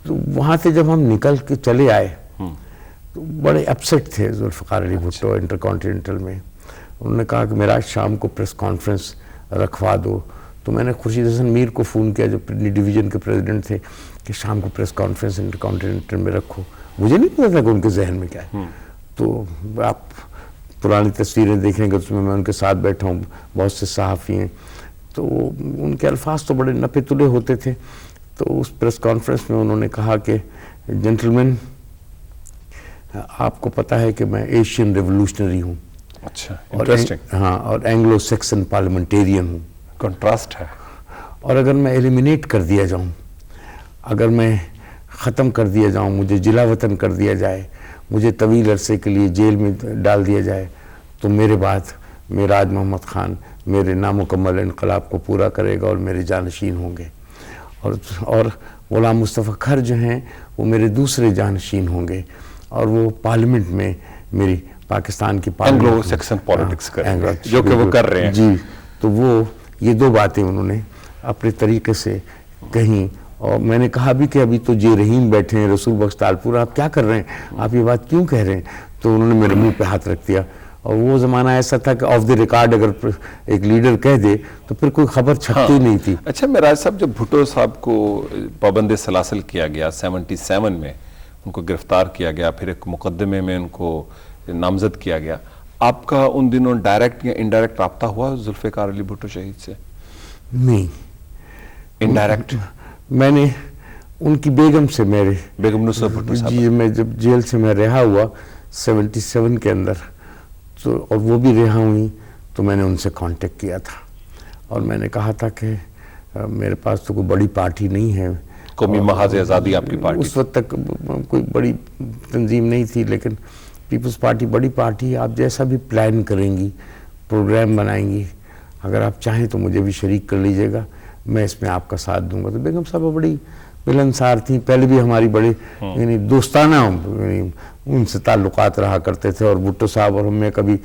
تو وہاں سے جب ہم نکل کے چلے آئے تو بڑے اپسیٹ تھے ذوالفقار علی بھٹو انٹر کانٹیننٹل میں. انہوں نے کہا کہ میرا شام کو پریس کانفرنس رکھوا دو. تو میں نے خورشید حسن میر کو فون کیا جو ڈویژن کے پریزیڈنٹ تھے کہ شام کو پریس کانفرنس انٹر کانٹیننٹل میں رکھو. مجھے نہیں پتا تھا کہ ان کے ذہن میں کیا ہے. تو آپ پرانی تصویریں دیکھیں گے اس میں میں ان کے ساتھ بیٹھا ہوں, بہت سے صحافی ہیں, تو ان کے الفاظ تو بڑے نپے تلے ہوتے تھے. تو اس پریس کانفرنس میں انہوں نے کہا کہ جنٹلمین آپ کو پتہ ہے کہ میں ایشین ریولوشنری ہوں. اچھا, انٹرسٹنگ. ہاں, اور اینگلو سیکسن پارلیمنٹیرین ہوں. کنٹراسٹ ہے. اور اگر میں ایلیمینیٹ کر دیا جاؤں, اگر میں ختم کر دیا جاؤں, مجھے جلا وطن کر دیا جائے, مجھے طویل عرصے کے لیے جیل میں ڈال دیا جائے, تو میرے بعد میراج محمد خان میرے نامکمل انقلاب کو پورا کرے گا اور میرے جانشین ہوں گے, اور غلام مصطفیٰ کھر جو ہیں وہ میرے دوسرے جانشین ہوں گے, اور وہ پارلیمنٹ میں میری پاکستان کی اینگلو سیکسن پالیٹکس کریں گے جو کہ وہ کر رہے ہیں. جی, تو وہ یہ دو باتیں انہوں نے اپنے طریقے سے کہیں. اور میں نے کہا بھی کہ ابھی تو جے رحیم بیٹھے ہیں, رسول بخش تالپور, آپ کیا کر رہے ہیں, آپ یہ بات کیوں کہہ رہے ہیں؟ تو انہوں نے میرے منہ پہ ہاتھ رکھ دیا. اور وہ زمانہ ایسا تھا کہ آف دی ریکارڈ اگر ایک لیڈر کہہ دے تو پھر کوئی خبر چھپتی نہیں تھی. اچھا معراج صاحب, جب بھٹو صاحب کو پابند سلاسل کیا گیا 77 میں, ان کو گرفتار کیا گیا, پھر ایک مقدمے میں ان کو نامزد کیا گیا, آپ کا ان دنوں ڈائریکٹ یا انڈائریکٹ رابطہ ہوا ذوالفقار علی بھٹو شہید سے؟ نہیں, انڈائریکٹ. میں نے ان کی بیگم سے, میرے بیگم نصرت بھٹو صاحب, جی, میں جب جیل سے میں رہا ہوا 77 کے اندر, تو اور وہ بھی رہا ہوئی, تو میں نے ان سے کانٹیکٹ کیا تھا اور میں نے کہا تھا کہ میرے پاس تو کوئی بڑی پارٹی نہیں ہے. قومی محاذ آزادی آپ کی پارٹی اس وقت تک کوئی بڑی تنظیم نہیں تھی, لیکن پیپلز پارٹی بڑی پارٹی ہے, آپ جیسا بھی پلان کریں گی, پروگرام بنائیں گی, اگر آپ چاہیں تو مجھے بھی شریک کر لیجئے گا, میں اس میں آپ کا ساتھ دوں گا. تو بیگم صاحبہ بڑی ملنسار تھیں, پہلے بھی ہماری بڑی یعنی دوستانہ ان سے تعلقات رہا کرتے تھے, اور بھٹو صاحب اور ہمیں کبھی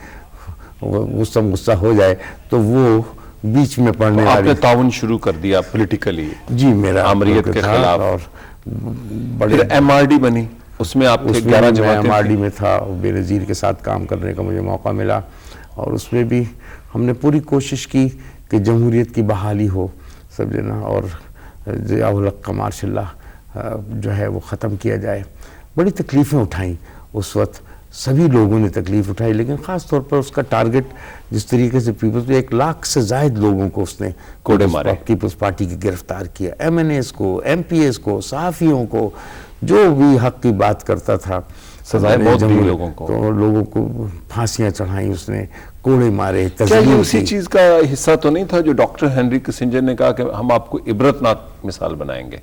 غصہ ہو جائے تو وہ بیچ میں پڑھنے والی. آپ نے تعاون شروع کر دیا پولیٹیکلی؟ جی, میرا آمریت کے خلاف. اور بڑے ایم آر ڈی بنی, اس میں آپ تھے 11 جماعتیں. ایم آر ڈی میں تھا, بے نظیر کے ساتھ کام کرنے کا مجھے موقع ملا, اور اس میں بھی ہم نے پوری کوشش کی کہ جمہوریت کی بحالی ہو, سمجھے نا, اور ضیاء الحق کا ماشاء اللہ جو ہے وہ ختم کیا جائے. بڑی تکلیفیں اٹھائیں اس وقت, سبھی لوگوں نے تکلیف اٹھائی, لیکن خاص طور پر اس کا ٹارگٹ جس طریقے سے پیپلز 1 لاکھ سے زائد لوگوں کو اس نے کوڑے مارے, پیپلز پارٹی کی گرفتار کیا, ایم این ایس کو, ایم پی ایس کو, صحافیوں کو, جو بھی حق کی بات کرتا تھا, سزائیں بہت دی لوگوں کو, تو لوگوں کو پھانسیاں چڑھائیں اس نے, کوڑے مارے. کیا یہ اسی چیز کا حصہ تو نہیں تھا جو ڈاکٹر ہنری کسنجر نے کہا کہ ہم آپ کو عبرتناک مثال بنائیں گے,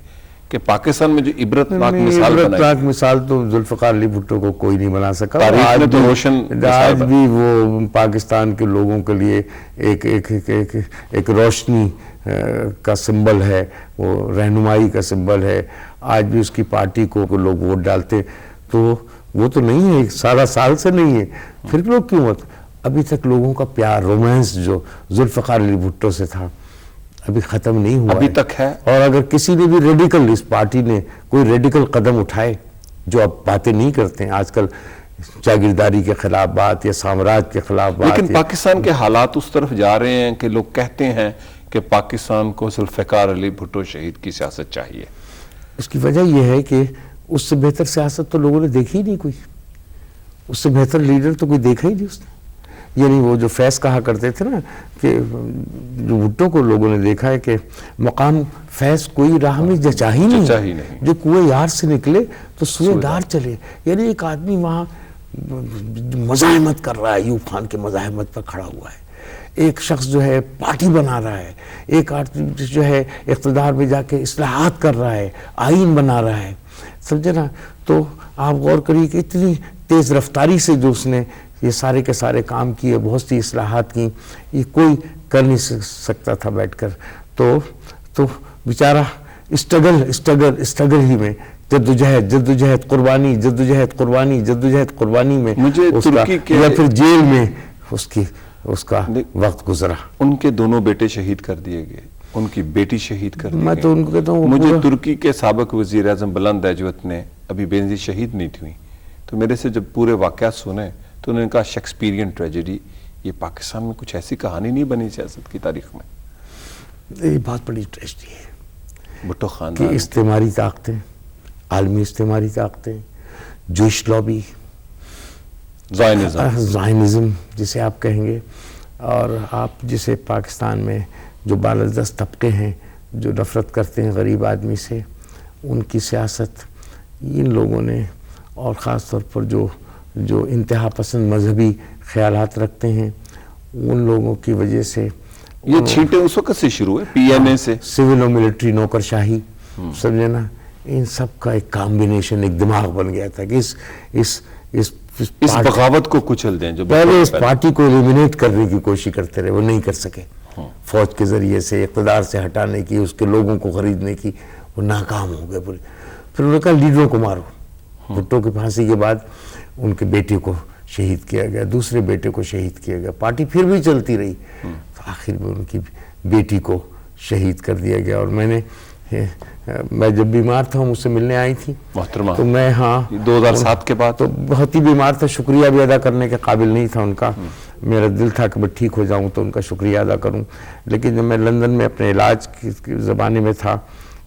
کہ پاکستان میں جو عبرتناک مثال تو ذوالفقار علی بھٹو کو کوئی نہیں بنا سکا. تاریخ میں تو روشن آج بھی وہ پاکستان کے لوگوں کے لیے ایک روشنی کا سمبل ہے, وہ رہنمائی کا سمبل ہے. آج بھی اس کی پارٹی کو لوگ ووٹ ڈالتے, تو وہ تو نہیں ہے, سارا سال سے نہیں ہے, پھر لوگ کیوں مت. ابھی تک لوگوں کا پیار, رومانس جو ذوالفقار علی بھٹو سے تھا ابھی ختم نہیں ہوا, ابھی تک ہے. اور اگر کسی نے بھی ریڈیکل, اس پارٹی نے کوئی ریڈیکل قدم اٹھائے, جو اب باتیں نہیں کرتے ہیں آج کل, جاگیرداری کے خلاف بات یا سامراج کے خلاف بات, لیکن پاکستان کے حالات اس طرف جا رہے ہیں کہ لوگ کہتے ہیں کہ پاکستان کو ذوالفقار علی بھٹو شہید کی سیاست چاہیے. اس کی وجہ یہ ہے کہ اس سے بہتر سیاست تو لوگوں نے دیکھی ہی نہیں, کوئی اس سے بہتر لیڈر تو کوئی دیکھا ہی نہیں اس نے. یعنی وہ جو فیض کہا کرتے تھے نا, کہ جو بھٹو کو لوگوں نے دیکھا ہے کہ مقام فیض کوئی راہ میں جچا ہی نہیں, جو کنویں یار سے نکلے تو سوئے دار چلے. یعنی ایک آدمی وہاں مزاحمت کر رہا ہے, ایوب خان کے مزاحمت پر کھڑا ہوا ہے, ایک شخص جو ہے پارٹی بنا رہا ہے, ایک آدمی جو ہے اقتدار میں جا کے اصلاحات کر رہا ہے, آئین بنا رہا ہے, سمجھے نا. تو آپ غور کریے کہ اتنی تیز رفتاری سے جو اس نے یہ سارے کے سارے کام کیے, بہت سی اصلاحات کی, یہ کوئی کر نہیں سکتا تھا بیٹھ کر. تو بیچارہ اسٹرگل ہی میں, جدوجہد قربانی میں, یا پھر جیل میں اس کا وقت گزرا. ان کے دونوں بیٹے شہید کر دیے گئے, ان کی بیٹی شہید کر دی میں گئی. تو ان کو کہتا ہوں مجھے ترکی کے سابق وزیر اعظم بلند ایجوت نے ابھی بینظیر شہید نہیں تھی، تو میرے سے جب پورے واقعات سنے تو انہوں نے کہا شیکسپیرین ٹریجڈی، یہ پاکستان میں کچھ ایسی کہانی نہیں بنی سیاست کی تاریخ میں. یہ بہت بڑی ٹریجڈی ہے بھٹو کہ خاندان استعماری طاقتیں، عالمی استعماری طاقتیں، جوئش لابی، زائنزم جسے آپ کہیں گے، اور آپ جسے پاکستان میں جو بالادست طبقے ہیں جو نفرت کرتے ہیں غریب آدمی سے، ان کی سیاست، ان لوگوں نے، اور خاص طور پر جو انتہا پسند مذہبی خیالات رکھتے ہیں، ان لوگوں کی وجہ سے یہ چھینٹے اس وقت سے شروع ہے، پی این اے سے، سول و ملٹری نوکر شاہی، سمجھے نا، ان سب کا ایک کامبینیشن، ایک دماغ بن گیا تھا کہ اس بغاوت کو کچل دیں جو پہلے اس پارٹی کو ایلیمینیٹ کرنے کی کوشش کرتے رہے، وہ نہیں کر سکے، فوج کے ذریعے سے اقتدار سے ہٹانے کی، اس کے لوگوں کو خریدنے کی، وہ ناکام ہو گئے پورے. پھر انہوں نے کہا لیڈروں کو مارو. بھٹو کی پھانسی کے بعد ان کے بیٹے کو شہید کیا گیا، دوسرے بیٹے کو شہید کیا گیا، پارٹی پھر بھی چلتی رہی، تو آخر میں ان کی بیٹی کو شہید کر دیا گیا. اور میں جب بیمار تھا، مجھ سے ملنے آئی تھی محترمہ، تو میں 2007 کے بعد تو بہت ہی بیمار تھا، شکریہ بھی ادا کرنے کے قابل نہیں تھا ان کا. میرا دل تھا کہ میں ٹھیک ہو جاؤں تو ان کا شکریہ ادا کروں، لیکن جب میں لندن میں اپنے علاج کی زمانے میں تھا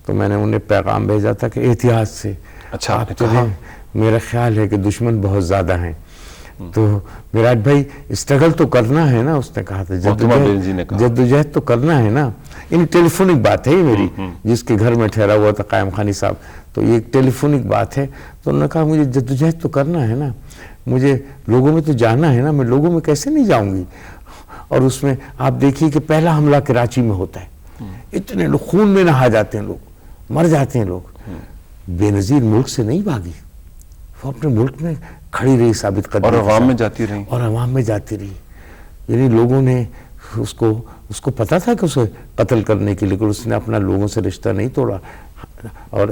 تو میں نے انہیں پیغام بھیجا تھا کہ احتیاط سے اچھا آپ نے چلیں، کہا میرا خیال ہے کہ دشمن بہت زیادہ ہیں. تو میراج بھائی اسٹرگل تو کرنا ہے نا، اس نے کہا تھا، جدوجہد تو کرنا ہے نا. یعنی ٹیلی فونک بات ہے یہ میری، جس کے گھر میں ٹھہرا ہوا تھا قائم خانی صاحب، تو یہ ایک ٹیلی فونک بات ہے. تو انہوں نے کہا مجھے جدوجہد تو کرنا ہے نا، مجھے لوگوں میں تو جانا ہے نا، میں لوگوں میں کیسے نہیں جاؤں گی. اور اس میں آپ دیکھیے کہ پہلا حملہ کراچی میں ہوتا ہے، اتنے لوگ خون میں نہا جاتے ہیں، لوگ مر جاتے ہیں لوگ. بے نظیر ملک سے نہیں بھاگی، وہ اپنے ملک میں کھڑی رہی ثابت قدمی، اور عوام میں جاتی رہی، اور عوام میں جاتی رہی. یعنی لوگوں نے اس کو پتا تھا کہ اسے قتل کرنے کے، لیکن اس نے اپنا لوگوں سے رشتہ نہیں توڑا. اور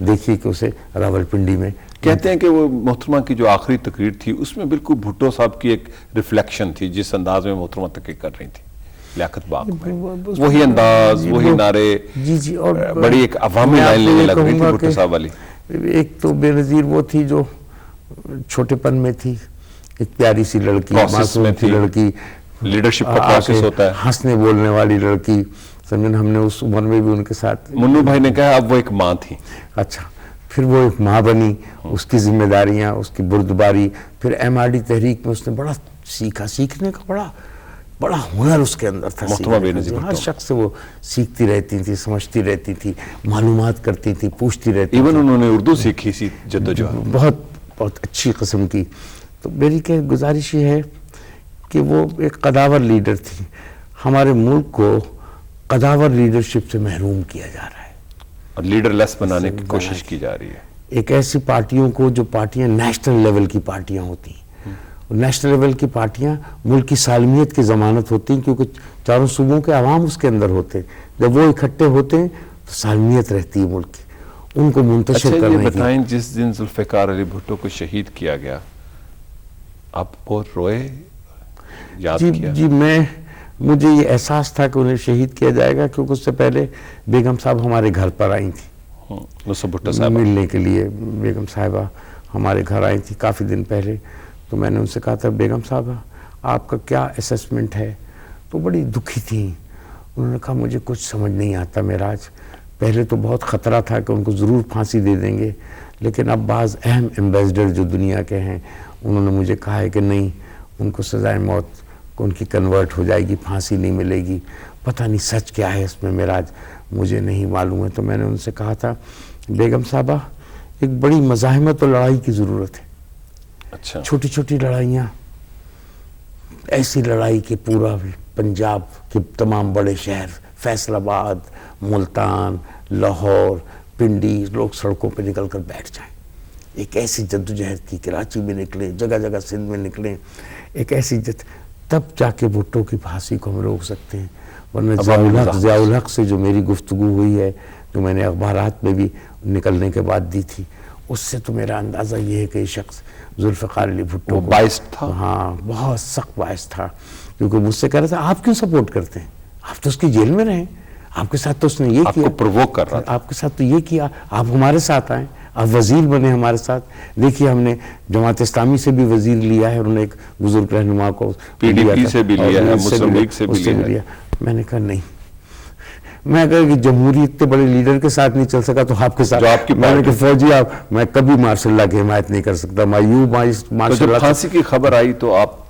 دیکھیے کہ اسے راولپنڈی میں کہتے ہیں کہ وہ محترمہ کی جو آخری تقریر تھی اس میں بالکل بھٹو صاحب کی ایک ریفلیکشن تھی، جس انداز میں محترمہ تقریر کر رہی تھی لیاقت باغ میں، وہی انداز، وہی نعرے، جی اور بڑی ایک عوامی لائن لینے لگ رہی تھی بھٹو صاحب والی. ایک تو بے نظیر وہ تھی جو چھوٹے پن میں تھی، ایک پیاری سی لڑکی، معصوم سی لڑکی، لیڈرشپ کا پروسیس ہوتا ہے، ہنسنے بولنے والی لڑکی، سمجھیں ہم نے اس عمر میں بھی ان کے ساتھ. منو بھائی نے کہا اب وہ ایک ماں تھی. اچھا، پھر وہ ایک ماں بنی، اس کی ذمہ داریاں، اس کی بردباری. پھر ایم آر ڈی تحریک میں اس نے بڑا سیکھا، سیکھنے کا بڑا ہنر اس کے اندر تھا. ہر شخص سے وہ سیکھتی رہتی تھی، سمجھتی رہتی تھی، معلومات کرتی تھی، پوچھتی رہتی تھی. ایون انہوں نے اردو سیکھی سی جدوجہد، بہت اچھی قسم کی. تو میری گزارش یہ ہے کہ وہ ایک قداور لیڈر تھی. ہمارے ملک کو قداور لیڈرشپ سے محروم کیا جا رہا ہے اور لیڈر لیس بنانے کی کوشش کی جا رہی ہے. ایک ایسی پارٹیوں کو جو پارٹیاں نیشنل لیول کی پارٹیاں ہوتی ہیں، نیشنل لیول کی پارٹیاں ملک کی سالمیت کی ضمانت ہوتی ہیں، کیونکہ چاروں صوبوں کے عوام اس کے اندر ہوتے ہیں. جب وہ اکٹھے ہوتے ہیں تو سالمیت رہتی ہے ملک کی. ان کو منتشر کرنے کی. اچھا یہ بتائیں، جس دن ذوالفقار علی بھٹو کو شہید کیا گیا آپ بہت روئے، یاد کیا؟ جی مجھے یہ احساس تھا کہ انہیں شہید کیا جائے گا، کیونکہ اس سے پہلے بیگم صاحب ہمارے گھر پر آئی تھی نصرت بھٹو صاحب ملنے کے لیے. بیگم صاحبہ ہمارے گھر آئی تھی کافی دن پہلے. تو میں نے ان سے کہا تھا بیگم صاحبہ آپ کا کیا اسیسمنٹ ہے؟ تو بڑی دکھی تھیں. انہوں نے کہا مجھے کچھ سمجھ نہیں آتا معراج. پہلے تو بہت خطرہ تھا کہ ان کو ضرور پھانسی دے دیں گے، لیکن اب بعض اہم ایمبیسڈر جو دنیا کے ہیں انہوں نے مجھے کہا ہے کہ نہیں، ان کو سزائے موت ان کی کنورٹ ہو جائے گی، پھانسی نہیں ملے گی. پتہ نہیں سچ کیا ہے اس میں معراج، مجھے نہیں معلوم ہے. تو میں نے ان سے کہا تھا بیگم صاحبہ ایک بڑی مزاحمت اور لڑائی کی ضرورت ہے. اچھا، چھوٹی چھوٹی لڑائیاں، ایسی لڑائی کہ پورا پنجاب کے تمام بڑے شہر، فیصل آباد، ملتان، لاہور، پنڈی، لوگ سڑکوں پہ نکل کر بیٹھ جائیں. ایک ایسی جدوجہد کی، کراچی میں نکلیں، جگہ جگہ سندھ میں نکلیں، ایک ایسی تب جا کے بھٹو کی پھانسی کو ہم روک سکتے ہیں. ورنہ ضیاء الحق سے جو میری گفتگو ہوئی ہے، جو میں نے اخبارات میں بھی نکلنے کے بعد دی تھی، اس سے تو میرا اندازہ یہ ہے کہ یہ شخص ذوالفقار علی بھٹو باعث تھا. ہاں، بہت سخت باعث تھا. کیونکہ مجھ سے کہہ رہا تھا آپ کیوں سپورٹ کرتے ہیں، آپ تو اس کی جیل میں رہیں، آپ کے ساتھ تو اس نے یہ آپ کیا, کو پرووک کر رہا تھا. آپ کے ساتھ تو یہ کیا, آپ ہمارے ساتھ آئیں, آپ وزیر بنے ہمارے ساتھ. دیکھیے ہم نے جماعت اسلامی سے بھی وزیر لیا ہے, انہوں نے ایک بزرگ رہنما کو PDP سے بھی لیا ہے, مسلم لیگ سے بھی لیا. میں نے کہا نہیں, میں کہا کہ جمہوری اتنے بڑے لیڈر کے ساتھ نہیں چل سکا تو آپ کے ساتھ. میں نے کہا فوجی آپ, میں کبھی ماشاء اللہ کی حمایت نہیں کر سکتا. جب پھانسی کی خبر آئی تو آپ